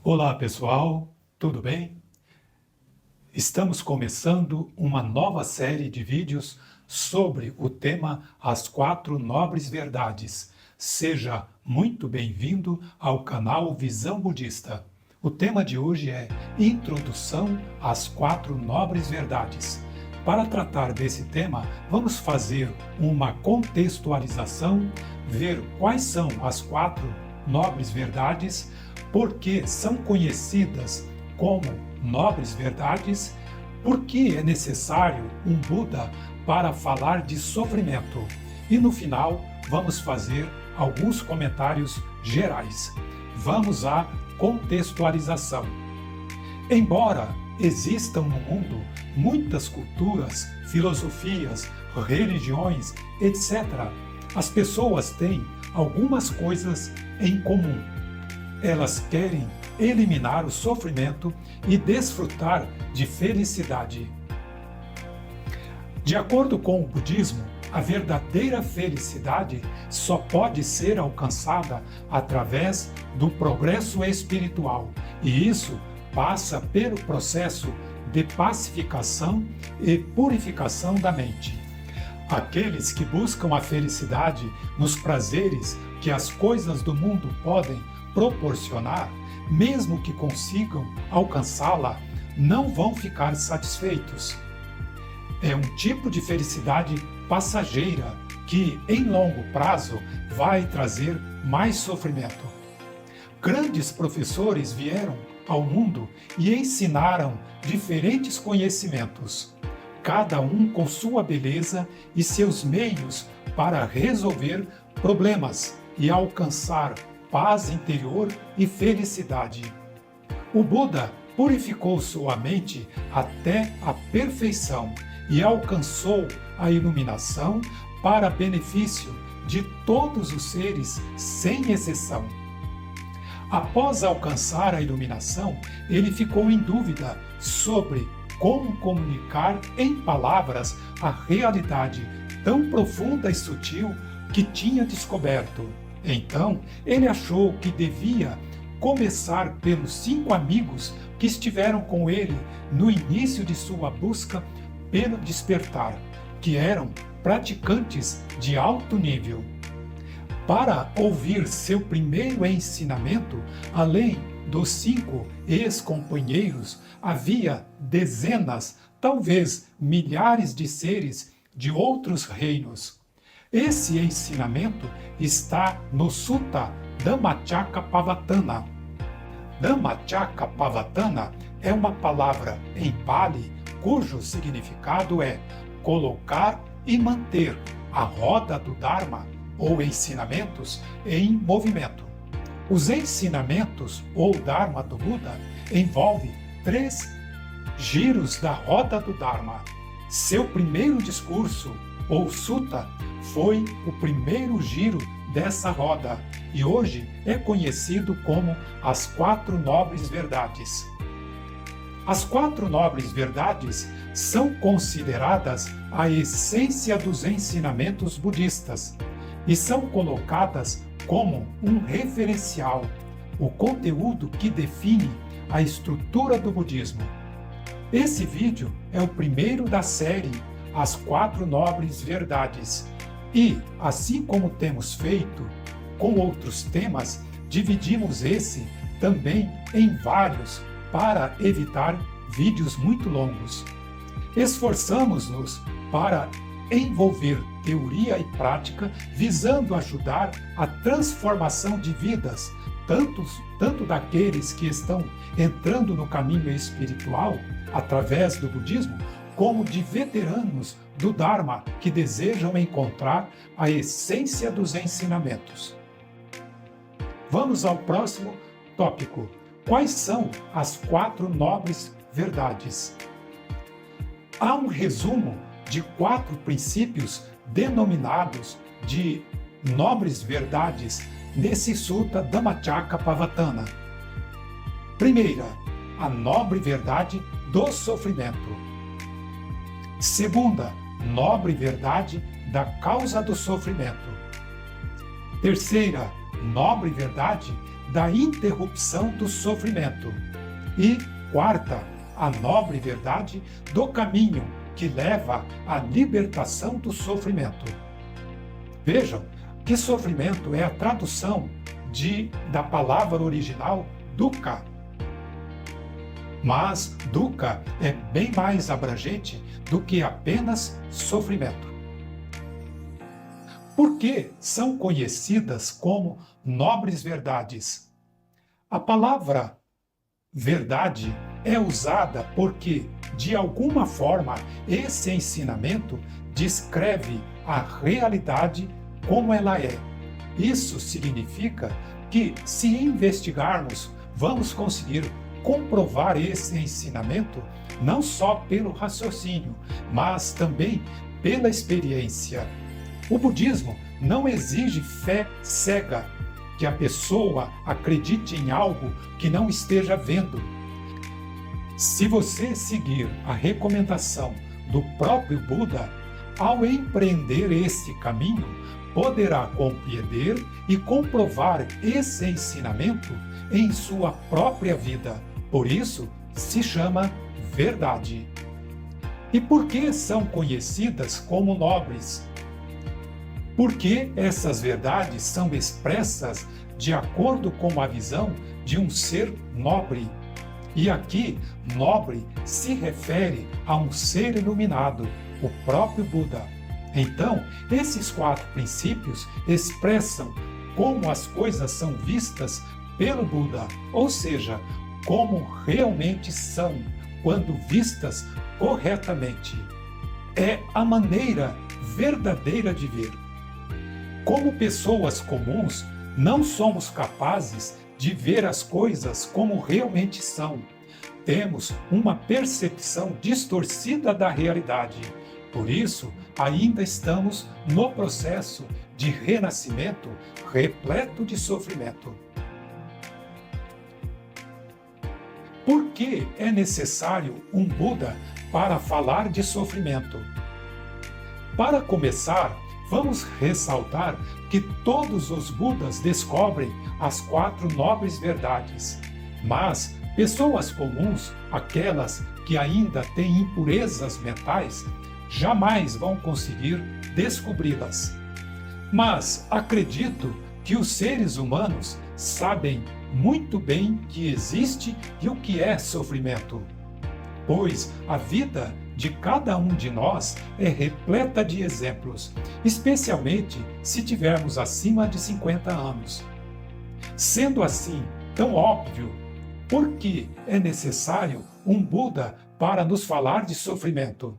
Olá pessoal, tudo bem? Estamos começando uma nova série de vídeos sobre o tema As Quatro Nobres Verdades. Seja muito bem-vindo ao canal Visão Budista. O tema de hoje é Introdução às Quatro Nobres Verdades. Para tratar desse tema, vamos fazer uma contextualização, ver quais são as quatro nobres verdades, por que são conhecidas como nobres verdades, por que é necessário um Buda para falar de sofrimento. E no final, vamos fazer alguns comentários gerais. Vamos à contextualização. Embora existam no mundo muitas culturas, filosofias, religiões, etc., as pessoas têm algumas coisas em comum. Elas querem eliminar o sofrimento e desfrutar de felicidade. De acordo com o budismo, a verdadeira felicidade só pode ser alcançada através do progresso espiritual, e isso passa pelo processo de pacificação e purificação da mente. Aqueles que buscam a felicidade nos prazeres que as coisas do mundo podem proporcionar, mesmo que consigam alcançá-la, não vão ficar satisfeitos. É um tipo de felicidade passageira que, em longo prazo, vai trazer mais sofrimento. Grandes professores vieram ao mundo e ensinaram diferentes conhecimentos, cada um com sua beleza e seus meios para resolver problemas e alcançar paz interior e felicidade. O Buda purificou sua mente até a perfeição e alcançou a iluminação para benefício de todos os seres, sem exceção. Após alcançar a iluminação, ele ficou em dúvida sobre como comunicar em palavras a realidade tão profunda e sutil que tinha descoberto. Então, ele achou que devia começar pelos 5 amigos que estiveram com ele no início de sua busca pelo despertar, que eram praticantes de alto nível. Para ouvir seu primeiro ensinamento, além dos 5 ex-companheiros, havia dezenas, talvez milhares de seres de outros reinos. Esse ensinamento está no Sutta Dhammacakkappavattana. Dhammacakkappavattana é uma palavra em Pali cujo significado é colocar e manter a roda do Dharma ou ensinamentos em movimento. Os ensinamentos ou Dharma do Buda envolvem 3 giros da roda do Dharma. Seu primeiro discurso, ou Sutta, foi o primeiro giro dessa roda e hoje é conhecido como as 4 nobres verdades. As 4 nobres verdades são consideradas a essência dos ensinamentos budistas e são colocadas como um referencial, o conteúdo que define a estrutura do budismo. Esse vídeo é o primeiro da série As 4 Nobres Verdades e, assim como temos feito com outros temas, dividimos esse também em vários para evitar vídeos muito longos. Esforçamos-nos para envolver teoria e prática, visando ajudar a transformação de vidas, tanto daqueles que estão entrando no caminho espiritual através do budismo, como de veteranos do Dharma que desejam encontrar a essência dos ensinamentos. Vamos ao próximo tópico. Quais são as 4 nobres verdades? Há um resumo de 4 princípios denominados de nobres verdades nesse Sutta Dhammacakkappavattana. Primeira, a nobre verdade do sofrimento. Segunda, nobre verdade da causa do sofrimento. Terceira, nobre verdade da interrupção do sofrimento. E quarta, a nobre verdade do caminho que leva à libertação do sofrimento. Vejam que sofrimento é a tradução da palavra original dukkha. Mas dukkha é bem mais abrangente do que apenas sofrimento. Por que são conhecidas como nobres verdades? A palavra verdade é usada porque, de alguma forma, esse ensinamento descreve a realidade como ela é. Isso significa que, se investigarmos, vamos conseguir comprovar esse ensinamento não só pelo raciocínio, mas também pela experiência. O budismo não exige fé cega, que a pessoa acredite em algo que não esteja vendo. Se você seguir a recomendação do próprio Buda, ao empreender esse caminho, poderá compreender e comprovar esse ensinamento em sua própria vida. Por isso, se chama verdade. E por que são conhecidas como nobres? Porque essas verdades são expressas de acordo com a visão de um ser nobre. E aqui, nobre se refere a um ser iluminado, o próprio Buda. Então, esses 4 princípios expressam como as coisas são vistas pelo Buda, ou seja, como realmente são quando vistas corretamente. É a maneira verdadeira de ver. Como pessoas comuns, não somos capazes de ver as coisas como realmente são. Temos uma percepção distorcida da realidade. Por isso, ainda estamos no processo de renascimento repleto de sofrimento. Por que é necessário um Buda para falar de sofrimento? Para começar, vamos ressaltar que todos os Budas descobrem as 4 nobres verdades, mas pessoas comuns, aquelas que ainda têm impurezas mentais, jamais vão conseguir descobri-las. Mas acredito que os seres humanos sabem muito bem que existe e o que é sofrimento, pois a vida de cada um de nós é repleta de exemplos, especialmente se tivermos acima de 50 anos. Sendo assim tão óbvio, por que é necessário um Buda para nos falar de sofrimento?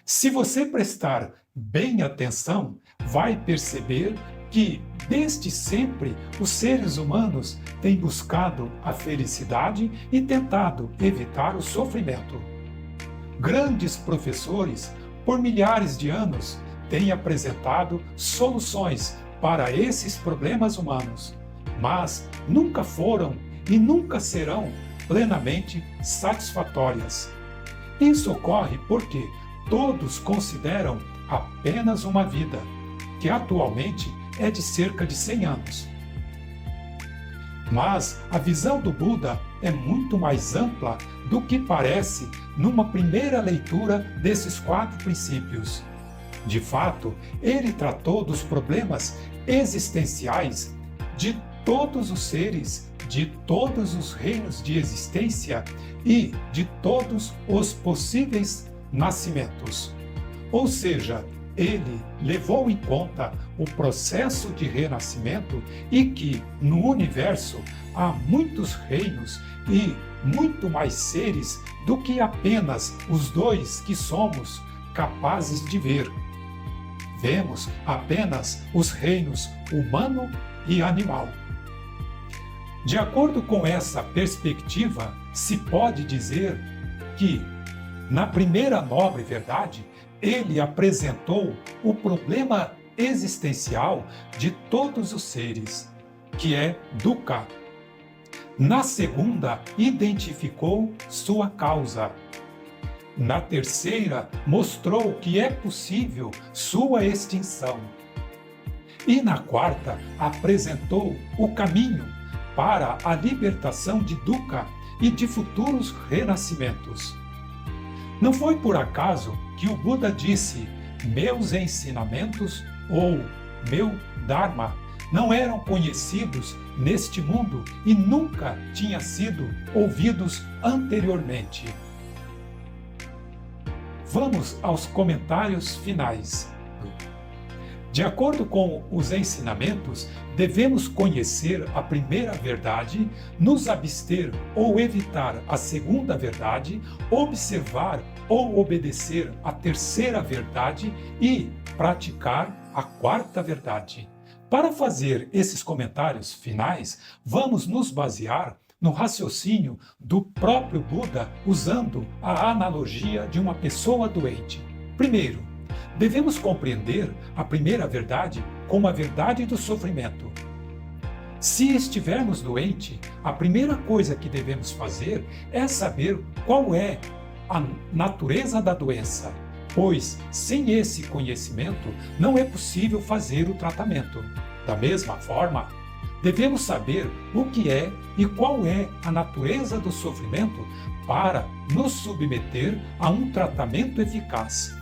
Se você prestar bem atenção, vai perceber que, desde sempre, os seres humanos têm buscado a felicidade e tentado evitar o sofrimento. Grandes professores, por milhares de anos, têm apresentado soluções para esses problemas humanos, mas nunca foram e nunca serão plenamente satisfatórias. Isso ocorre porque todos consideram apenas uma vida, que atualmente é de cerca de 100 anos. Mas a visão do Buda é muito mais ampla do que parece numa primeira leitura desses 4 princípios. De fato, ele tratou dos problemas existenciais de todos os seres, de todos os reinos de existência e de todos os possíveis nascimentos. Ou seja, ele levou em conta o processo de renascimento e que, no universo, há muitos reinos e muito mais seres do que apenas os 2 que somos capazes de ver. Vemos apenas os reinos humano e animal. De acordo com essa perspectiva, se pode dizer que, na primeira nobre verdade, ele apresentou o problema existencial de todos os seres, que é dukkha. Na segunda, identificou sua causa. Na terceira, mostrou que é possível sua extinção. E na quarta, apresentou o caminho para a libertação de Dukkha e de futuros renascimentos. Não foi por acaso que o Buda disse: meus ensinamentos ou meu Dharma não eram conhecidos neste mundo e nunca tinham sido ouvidos anteriormente. Vamos aos comentários finais. De acordo com os ensinamentos, devemos conhecer a primeira verdade, nos abster ou evitar a segunda verdade, observar ou obedecer a terceira verdade e praticar a quarta verdade. Para fazer esses comentários finais, vamos nos basear no raciocínio do próprio Buda usando a analogia de uma pessoa doente. Primeiro, devemos compreender a primeira verdade como a verdade do sofrimento. Se estivermos doentes, a primeira coisa que devemos fazer é saber qual é a natureza da doença, pois sem esse conhecimento não é possível fazer o tratamento. Da mesma forma, devemos saber o que é e qual é a natureza do sofrimento para nos submeter a um tratamento eficaz.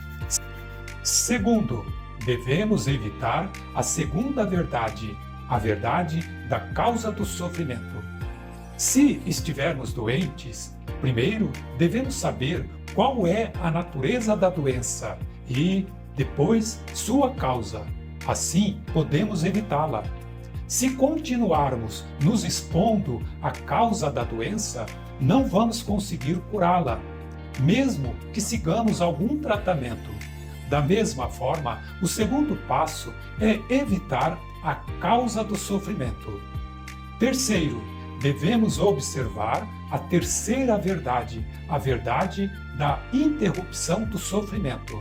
Segundo, devemos evitar a segunda verdade, a verdade da causa do sofrimento. Se estivermos doentes, primeiro devemos saber qual é a natureza da doença e, depois, sua causa. Assim, podemos evitá-la. Se continuarmos nos expondo à causa da doença, não vamos conseguir curá-la, mesmo que sigamos algum tratamento. Da mesma forma, o segundo passo é evitar a causa do sofrimento. Terceiro, devemos observar a terceira verdade, a verdade da interrupção do sofrimento.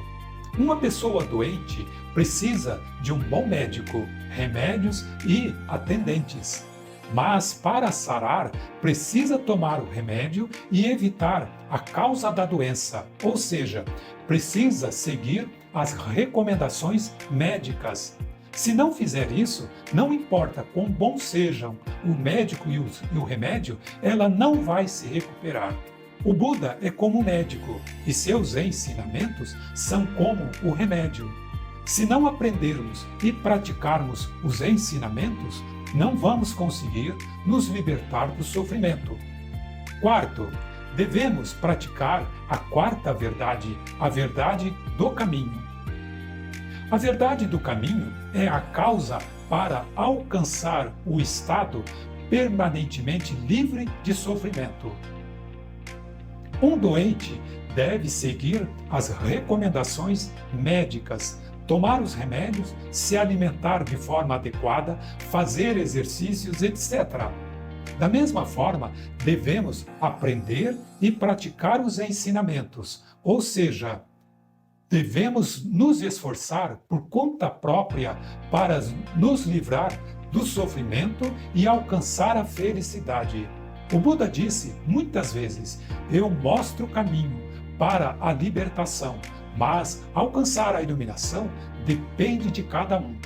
Uma pessoa doente precisa de um bom médico, remédios e atendentes. Mas para sarar, precisa tomar o remédio e evitar a causa da doença, ou seja, precisa seguir as recomendações médicas. Se não fizer isso, não importa quão bons sejam o médico e o remédio, ela não vai se recuperar. O Buda é como médico e seus ensinamentos são como o remédio. Se não aprendermos e praticarmos os ensinamentos, não vamos conseguir nos libertar do sofrimento. Quarto, devemos praticar a quarta verdade, a verdade do caminho. A verdade do caminho é a causa para alcançar o estado permanentemente livre de sofrimento. Um doente deve seguir as recomendações médicas, tomar os remédios, se alimentar de forma adequada, fazer exercícios, etc. Da mesma forma, devemos aprender e praticar os ensinamentos, ou seja, devemos nos esforçar por conta própria para nos livrar do sofrimento e alcançar a felicidade. O Buda disse muitas vezes: eu mostro o caminho para a libertação, mas alcançar a iluminação depende de cada um.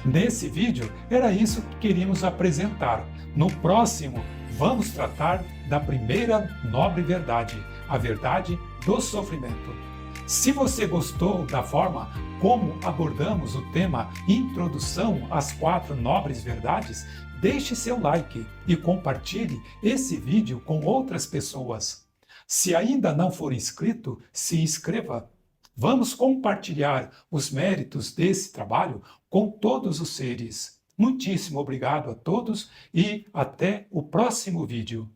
Nesse vídeo era isso que queríamos apresentar. No próximo, vamos tratar da primeira nobre verdade, a verdade do sofrimento. Se você gostou da forma como abordamos o tema Introdução às 4 Nobres Verdades, deixe seu like e compartilhe esse vídeo com outras pessoas. Se ainda não for inscrito, se inscreva. Vamos compartilhar os méritos desse trabalho com todos os seres. Muitíssimo obrigado a todos e até o próximo vídeo.